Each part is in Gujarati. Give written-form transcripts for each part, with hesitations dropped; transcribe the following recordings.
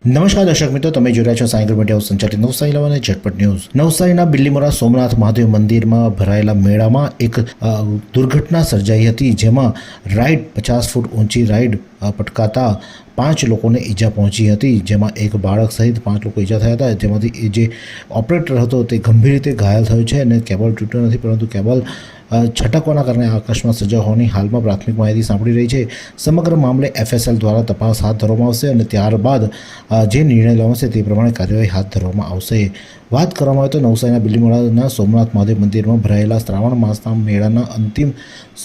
નમસ્કાર દર્શક મિત્રો, તમે જોઈ રહ્યા છો સાયકલ મીડિયા સંચાલિત નવસારી લાઈવ અને ઝટપટ ન્યૂઝ। નવસારીના બિલ્લીમોરા સોમનાથ મહાદેવ મંદિરમાં ભરાયેલા મેળામાં એક દુર્ઘટના સર્જાઈ હતી, જેમાં રાઈડ 50 ફૂટ ઊંચી રાઈડ પટકાતા 5 લોકોને ઈજા પહોંચી હતી, જેમાં એક બાળક સહિત 5 લોકો ઈજા થયા હતા, જેમાંથી જે ઓપરેટર હતો તે ગંભીર રીતે ઘાયલ થયો છે અને કેબલ તૂટ્યો નથી, પરંતુ કેબલ છટકવાના કારણે અકસ્માત સર્જાયો હોવાની હાલમાં પ્રાથમિક માહિતી સાંપડી રહી છે। સમગ્ર મામલે FSL દ્વારા તપાસ હાથ ધરવામાં આવશે અને ત્યારબાદ જે નિર્ણય લેવામાં આવશે તે પ્રમાણે કાર્યવાહી હાથ ધરવામાં આવશે। વાત કરવામાં આવે તો નવસારીના બિલ્લીમોરાના સોમનાથ મહાદેવ મંદિરમાં ભરાયેલા શ્રાવણ માસના મેળાના અંતિમ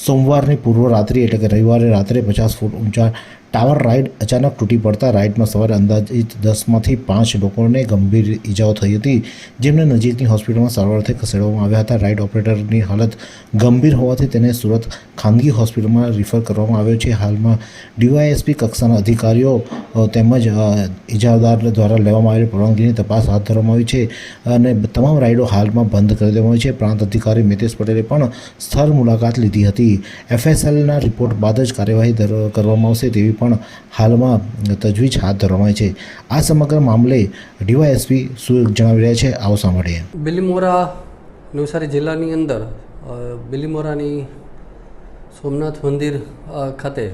સોમવારની પૂર્વ રાત્રિ એટલે કે રવિવારે રાત્રે 50 ફૂટ ઊંચા ટાવર રાઈડ અચાનક તૂટી પડતા રાઈડમાં સવારે અંદાજિત 10માંથી 5 લોકોને ગંભીર ઈજાઓ થઈ હતી, જેમને નજીકની હોસ્પિટલમાં સારવારથી ખસેડવામાં આવ્યા હતા। રાઈડ ઓપરેટરની હાલત ગંભીર હોવાથી તેને સુરત ખાનગી હોસ્પિટલમાં રિફર કરવામાં આવ્યો છે। હાલમાં DYSP કક્ષાના અધિકારીઓ તેમજ ઇજાદાર દ્વારા લેવામાં આવેલી પરવાનગીની તપાસ હાથ ધરવામાં આવી છે અને તમામ રાઈડો હાલમાં બંધ કરી દેવામાં આવી છે। પ્રાંત અધિકારી મિતેશ પટેલે પણ સ્થળ મુલાકાત લીધી હતી। FSLના રિપોર્ટ બાદ જ કાર્યવાહી કરવામાં આવશે તેવી પણ હાલમાં તજવીજ હાથ ધરવામાં આવી છે। આ સમગ્ર મામલે DYSP શું જણાવી રહ્યા છે, આવો સાંભળીએ। બિલ્લીમોરા નવસારી જિલ્લાની અંદર બિલ્લીમોરાની સોમનાથ મંદિર ખાતે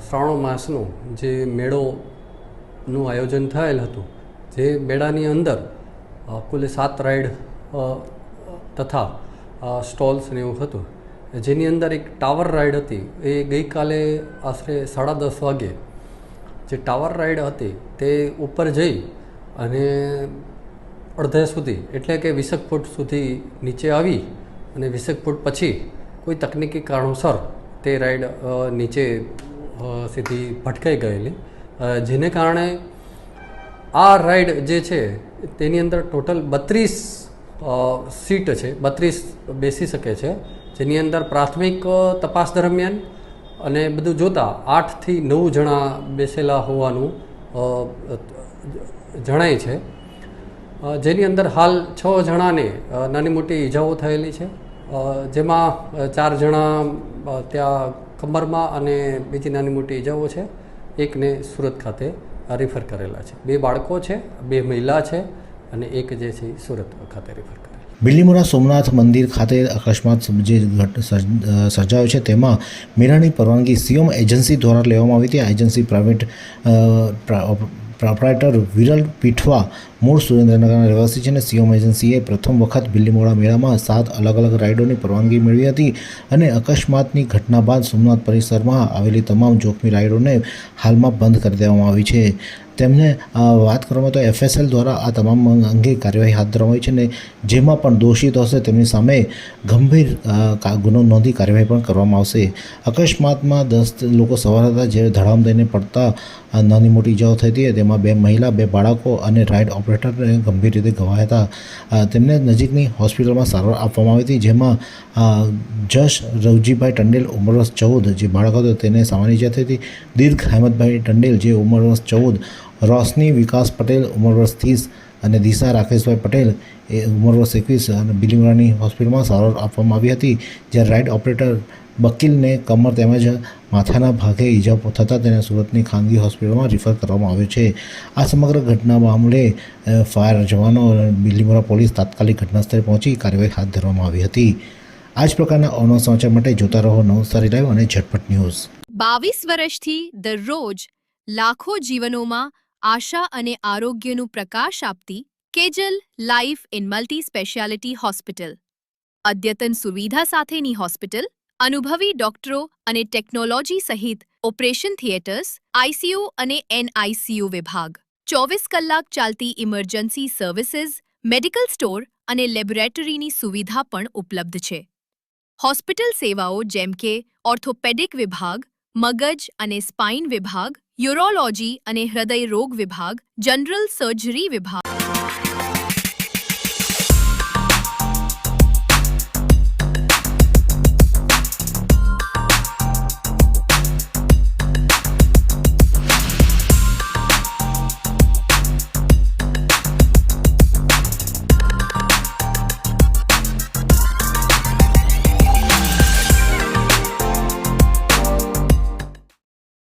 શ્રાવણ માસનો જે મેળોનું આયોજન થયેલ હતું, જે મેળાની અંદર કુલ 7 રાઈડ તથા સ્ટોલ્સ ને એવું હતું, જેની અંદર એક ટાવર રાઈડ હતી। એ ગઈકાલે આશરે 10:30 વાગે જે ટાવર રાઈડ હતી તે ઉપર જઈ અને અડધે સુધી એટલે કે 20 ફૂટ સુધી નીચે આવી અને 20 ફૂટ પછી કોઈ તકનીકી કારણોસર તે રાઈડ નીચે સીધી ભટકાઈ ગયેલી, જેને કારણે આ રાઈડ જે છે તેની અંદર ટોટલ 32 સીટ છે, 32 બેસી શકે છે, જેની અંદર પ્રાથમિક તપાસ દરમિયાન અને બધું જોતાં 8 થી 9 જણા બેસેલા હોવાનું જણાય છે, જેની અંદર હાલ 6 જણાને નાની મોટી ઈજાઓ થયેલી છે, જેમાં 4 જણા ત્યાં કમરમાં અને બીજી નાની મોટી ઈજાઓ છે। એકને સુરત ખાતે રિફર કરેલા છે। 2 બાળકો છે, 2 મહિલા છે અને એક જે છે સુરત ખાતે રિફર કરેલા। બિલ્લીમોરા સોમનાથ મંદિર ખાતે અકસ્માત જે સર્જાયો છે તેમાં મેળાની પરવાનગી COM એજન્સી દ્વારા લેવામાં આવી હતી। આ agency private proprietor Viral Pithva મૂળ સુરેન્દ્રનગરના રહેવાસી છે અને COM એજન્સીએ પ્રથમ વખત બિલ્લીમોરા મેળામાં 7 અલગ અલગ રાઇડોની પરવાનગી મેળવી હતી અને અકસ્માતની ઘટના બાદ સોમનાથ પરિસરમાં આવેલી તમામ જોખમી રાઇડોને હાલમાં બંધ કરી દેવામાં આવી છે। તેમને વાત કરવામાં તો FSL દ્વારા આ તમામ અંગે કાર્યવાહી હાથ ધરવામાં આવી છે અને જેમાં પણ દોષિત હશે તેમની સામે ગંભીર ગુનો નોંધી કાર્યવાહી પણ કરવામાં આવશે। અકસ્માતમાં 10 લોકો સવાર હતા, જ્યારે ધડામ દઈને પડતા નાની મોટી ઈજાઓ થઈ હતી, તેમાં 2 મહિલા, 2 બાળકો અને રાઇડ ઓપરેટરને ગંભીર રીતે ઘવાયા હતા। તેમને નજીકની હોસ્પિટલમાં સારવાર આપવામાં આવી હતી, જેમાં જશ રવજીભાઈ ટંડેલ ઉંમર વર્ષ 14 જે બાળક હતો તેને સામાન્ય ઈજા થઈ હતી, દીર્ઘ હેમતભાઈ ટંડેલ જે ઉંમર વર્ષ 14, રોશની વિકાસ પટેલ ઉંમર વર્ષ 30 અને દિશા રાકેશભાઈ પટેલ એ ઉંમર વર્ષ 21 અને બિલ્લીમોરાની હોસ્પિટલમાં સારવાર આપવામાં આવી હતી, જ્યારે રાઇડ ઓપરેટર બકીલને કમર તેમજ માથાના ભાગે ઈજા થતાં તેને સુરતની ખાનગી હોસ્પિટલમાં રિફર કરવામાં આવ્યો છે। આ સમગ્ર ઘટના મામલે ફાયર જવાનો અને બિલ્લીમોરા પોલીસ તાત્કાલિક ઘટનાસ્થળે પહોંચી કાર્યવાહી હાથ ધરવામાં આવી હતી। આ જ પ્રકારના અવનવા સમાચાર માટે જોતા રહો નવસારી લાઈવ અને ઝટપટ ન્યૂઝ। 22 વર્ષથી દરરોજ લાખો જીવનોમાં આશા અને આરોગ્યનું પ્રકાશ આપતી Kejal life in multi speciality hospital, અદ્યતન સુવિધા સાથેની હોસ્પિટલ, અનુભવી ડોક્ટરો અને ટેકનોલોજી સહિત ઓપરેશન થિયેટર્સ, ICU અને NICU વિભાગ, 24 કલાક ચાલતી ઇમરજન્સી સર્વિસીસ, મેડિકલ સ્ટોર અને લેબોરેટરીની સુવિધા પણ ઉપલબ્ધ છે। હોસ્પિટલ સેવાઓ જેમ કે ઓર્થોપેડિક વિભાગ, મગજ અને સ્પાઇન વિભાગ, યુરોલોજી અને હૃદય રોગ વિભાગ, જનરલ સર્જરી વિભાગ